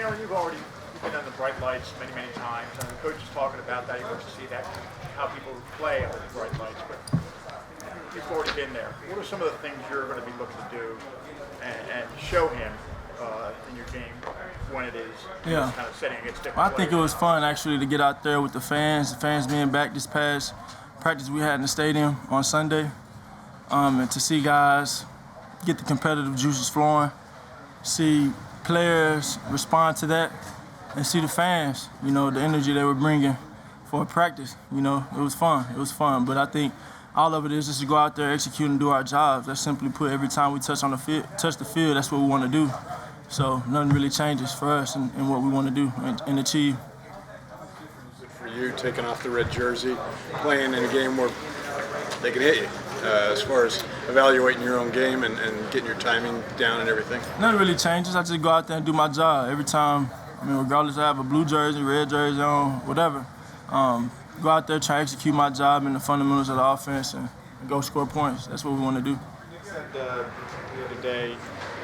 Jalen, you've been on the bright lights many, many times, and the coach is talking about that. He wants to see that, how people play under the bright lights. But you've already been there. What are some of the things you're going to be looking to do and show him in your game when it is kind of setting against different I think it was fun actually to get out there with the fans being back this past practice we had in the stadium on Sunday, and to see guys get the competitive juices flowing, see players respond to that, and see the fans, the energy they were bringing for a practice. It was fun. It was fun. But I think all of it is just to go out there, execute, and do our jobs. That's simply put, every time we touch the field, that's what we want to do. So nothing really changes for us in what we want to do and achieve. Is it for you taking off the red jersey, playing in a game where they can hit you, as far as evaluating your own game and getting your timing down and everything? Nothing really changes. I just go out there and do my job every time. Regardless if I have a blue jersey, red jersey on, whatever. Go out there, try to execute my job in the fundamentals of the offense and go score points. That's what we want to do. You said the other day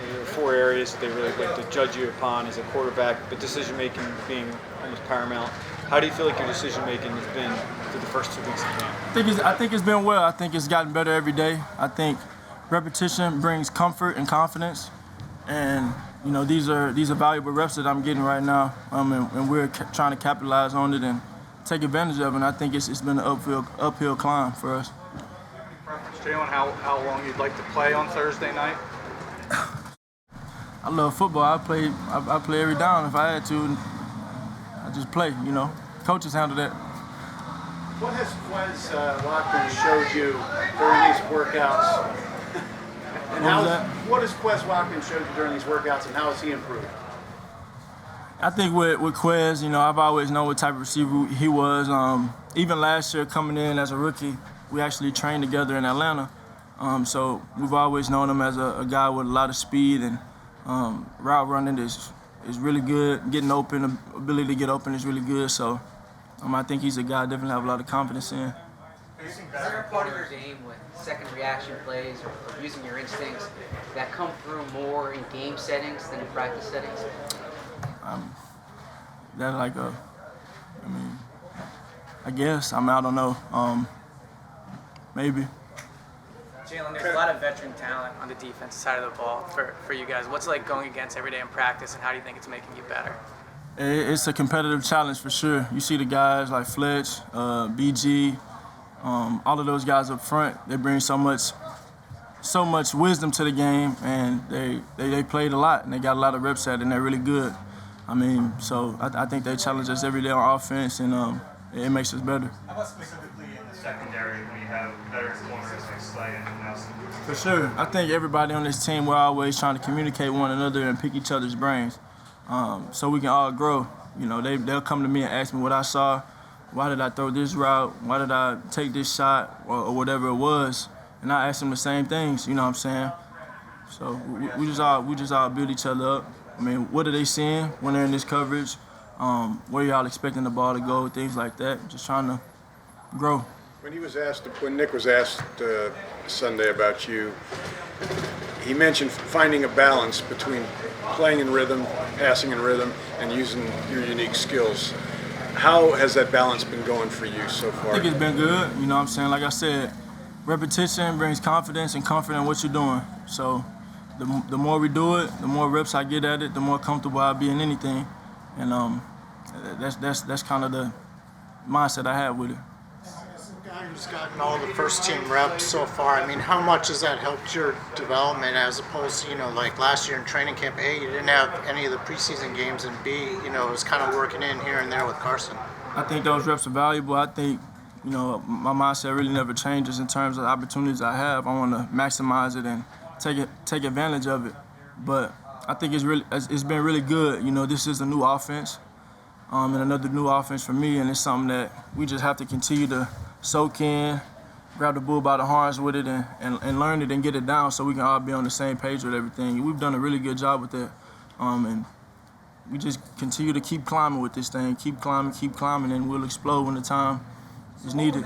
there were 4 areas that they really like to judge you upon as a quarterback, but decision-making being almost paramount. How do you feel like your decision-making has been through the first 2 weeks of camp? I think it's been well. I think it's gotten better every day. I think repetition brings comfort and confidence, and these are valuable reps that I'm getting right now, and we're trying to capitalize on it and take advantage of it. And I think it's been an uphill climb for us. Jalen, how long you'd like to play on Thursday night? I love football. I play every down if I had to. I just play. Coaches handle that. What has Quez Watkins showed you during these workouts? What has Quez Watkins showed you during these workouts, and how has he improved? I think with Quez, I've always known what type of receiver he was. Even last year coming in as a rookie, we actually trained together in Atlanta. So we've always known him as a guy with a lot of speed, and route running is really good. Getting open, ability to get open is really good. So I think he's a guy I definitely have a lot of confidence in. Is there a part of your game with second reaction plays or using your instincts that come through more in game settings than in practice settings? I guess. I don't know. Maybe. Jalen, there's a lot of veteran talent on the defensive side of the ball for you guys. What's it like going against every day in practice, and how do you think it's making you better? It's a competitive challenge for sure. You see the guys like Fletch, BG, all of those guys up front. They bring so much wisdom to the game, and they played a lot, and they got a lot of reps at it, and they're really good. So I think they challenge us every day on offense, and it makes us better. How about specifically in the secondary when you have better corners like Slay and Nelson? For sure. I think everybody on this team, we're always trying to communicate with one another and pick each other's brains, so we can all grow. They'll come to me and ask me what I saw, why did I throw this route, why did I take this shot, or whatever it was, and I ask them the same things. You know what I'm saying? So we just all build each other up. What are they seeing when they're in this coverage? Where y'all expecting the ball to go? Things like that. Just trying to grow. When Nick was asked Sunday about you, he mentioned finding a balance between playing in rhythm, passing in rhythm, and using your unique skills. How has that balance been going for you so far? I think it's been good. You know what I'm saying? Like I said, repetition brings confidence and comfort in what you're doing. So the more we do it, the more reps I get at it, the more comfortable I'll be in anything. And that's kind of the mindset I have with it. As a guy who's gotten all the first team reps so far, how much has that helped your development as opposed to, like last year in training camp, A, you didn't have any of the preseason games, and B, it was kind of working in here and there with Carson? I think those reps are valuable. I think, my mindset really never changes in terms of the opportunities I have. I want to maximize it and take advantage of it. But I think it's been really good. This is a new offense, and another new offense for me, and it's something that we just have to continue to soak in, grab the bull by the horns with it, and learn it and get it down so we can all be on the same page with everything. We've done a really good job with that, and we just continue to keep climbing with this thing, keep climbing, and we'll explode when the time is needed.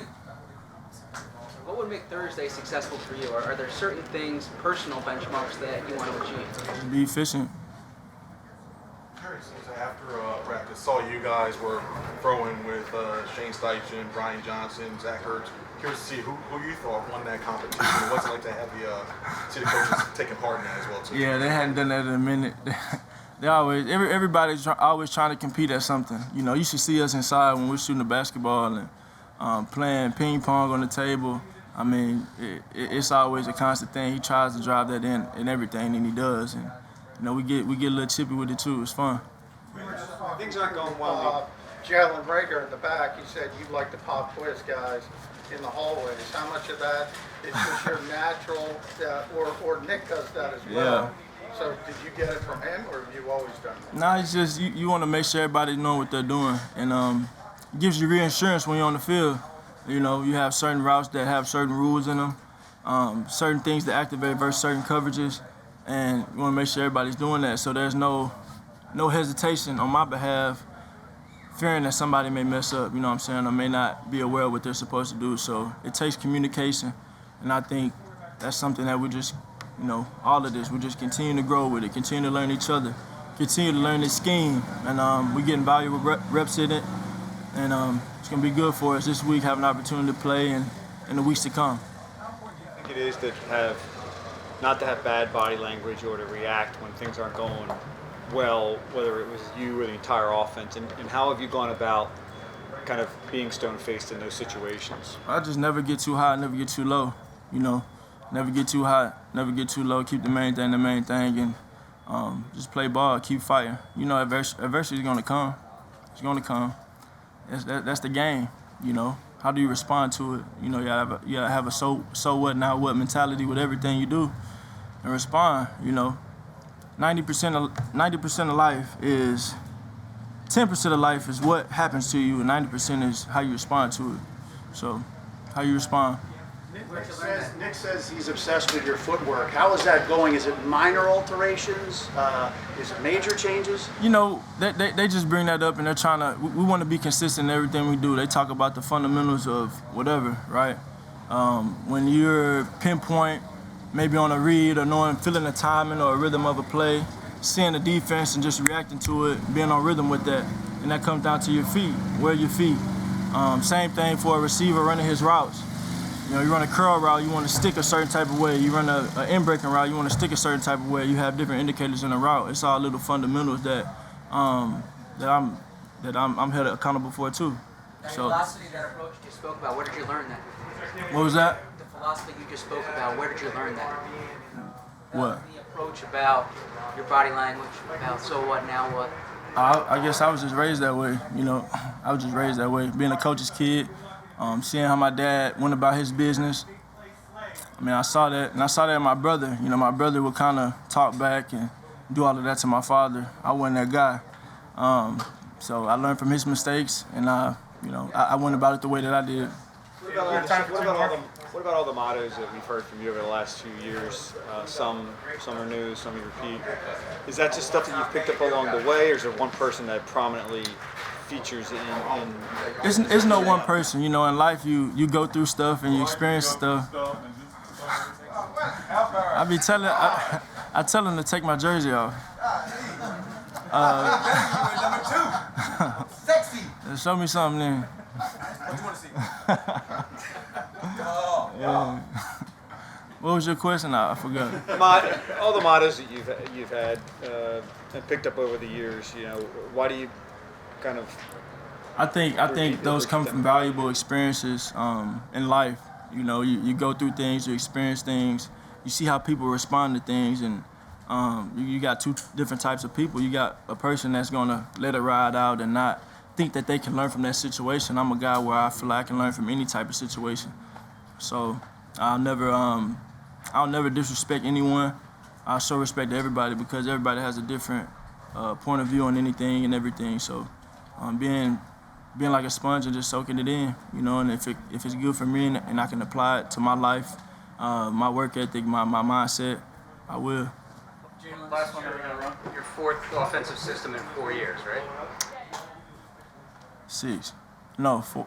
What would make Thursday successful for you? Are there certain things, personal benchmarks that you want to achieve? Be efficient. Curious, after practice, saw you guys were throwing with Shane Steichen, Brian Johnson, Zach Ertz. Curious to see who you thought won that competition. What's it like to have see the coaches taking part in that as well too? Yeah, they hadn't done that in a minute. They always everybody's always trying to compete at something. You know, you should see us inside when we're shooting the basketball and playing ping pong on the table. I mean, it's always a constant thing. He tries to drive that in everything, and he does. And you know, we get a little chippy with it too. It's fun. Things aren't going well. Jalen Rager in the back, he said you like to pop quiz guys in the hallways. How much of that is just your natural, or Nick does that as well? Yeah. So did you get it from him, or have you always done that? No, it's just you want to make sure everybody's knowing what they're doing, and it gives you reassurance when you're on the field. You know, you have certain routes that have certain rules in them, certain things to activate versus certain coverages, and you want to make sure everybody's doing that. So there's no hesitation on my behalf, fearing that somebody may mess up, you know what I'm saying, or may not be aware of what they're supposed to do. So it takes communication, and I think that's something that we just, you know, all of this, we just continue to grow with it, continue to learn each other, continue to learn this scheme, and we're getting valuable reps in it, and it's going to be good for us this week, have an opportunity to play in the weeks to come. I think it is to not to have bad body language or to react when things aren't going well, whether it was you or the entire offense, and how have you gone about kind of being stone-faced in those situations? I just never get too high, never get too low, you know. Never get too high, never get too low, keep the main thing, and just play ball, keep fighting. You know, adversity is going to come. It's going to come. That's the game, you know. How do you respond to it? You know, you gotta have a so what, now what mentality with everything you do and respond, you know. 90% of life is, 10% of life is what happens to you, and 90% is how you respond to it. So, how you respond. Nick says he's obsessed with your footwork. How is that going? Is it minor alterations? Is it major changes? You know, they just bring that up, and they're trying to, we want to be consistent in everything we do. They talk about the fundamentals of whatever, right? When you're pinpoint, maybe on a read or feeling the timing or a rhythm of a play, seeing the defense and just reacting to it, being on rhythm with that, and that comes down to your feet. Where are your feet? Same thing for a receiver running his routes. You know, you run a curl route, you want to stick a certain type of way. You run an in-breaking route, you want to stick a certain type of way. You have different indicators in the route. It's all little fundamentals that I'm held accountable for too. That philosophy, that approach you spoke about, where did you learn that? What was that? The philosophy you just spoke about, where did you learn that? What? The approach about your body language, about so what, now what? I guess I was just raised that way, you know. I was just raised that way. Being a coach's kid, seeing how my dad went about his business. I mean, I saw that, and I saw that in my brother. You know, my brother would kind of talk back and do all of that to my father. I wasn't that guy. So I learned from his mistakes, and I went about it the way that I did. What about all the mottos that we've heard from you over the last few years? Some are new, some you repeat. Is that just stuff that you've picked up along the way, or is there one person that prominently features in? It's no one person. You know, in life you go through stuff and you experience stuff. I tell him to take my jersey off. Sexy. Show me something then. What you want to see? Yeah. What was your question? I forgot. All the mottos that you've had and picked up over the years. You know, why do you kind of? I think those come from valuable experiences in life. You know, you go through things, you experience things, you see how people respond to things, and you got two different types of people. You got a person that's gonna let it ride out and not think that they can learn from that situation. I'm a guy where I feel like I can learn from any type of situation. So I'll never disrespect anyone. I show respect to everybody because everybody has a different point of view on anything and everything. So being like a sponge and just soaking it in, you know, and if it's good for me and I can apply it to my life, my work ethic, my mindset, I will. Jalen, last one that we're going to run. Your fourth offensive system in 4 years, right? 6. No, 4.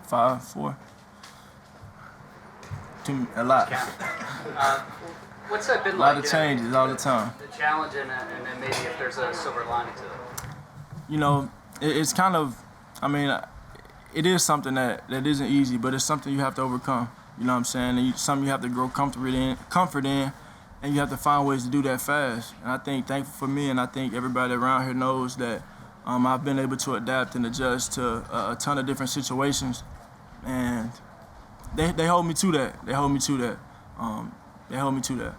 A lot. What's that been A like? lot of changes all the time. The challenge and then maybe if there's a silver lining to it. you know, it's kind of, I mean, it is something that isn't easy, but it's something you have to overcome. You know what I'm saying? And something you have to grow comfort in, and you have to find ways to do that fast. And I think, thankful for me, and I think everybody around here knows that I've been able to adapt and adjust to a ton of different situations, and they hold me to that. They hold me to that.